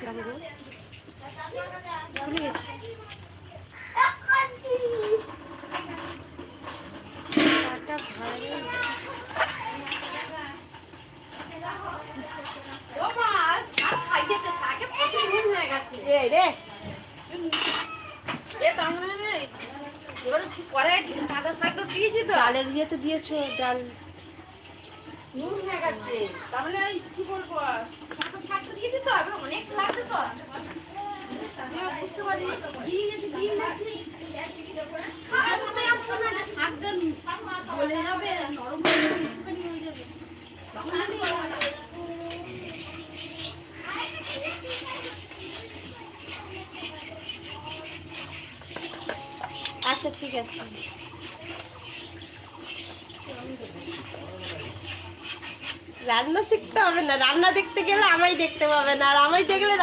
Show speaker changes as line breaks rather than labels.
ঠান্ডা হলো ভুলে গেছি চাটা ভালো ডালের ইয়েতে দিয়েছো ডাল
নুন হয়ে গেছে তাহলে কি বলবো শাকটা দিয়ে দিতে হবে অনেক লাগবে তো বুঝতে পারি শাকটা গলে যাবে নরম হয়ে যাবে
আচ্ছা ঠিক আছে রান্না শিখতে হবে না রান্না দেখতে গেলে আমায় দেখতে পাবে না আর আমায় দেখলে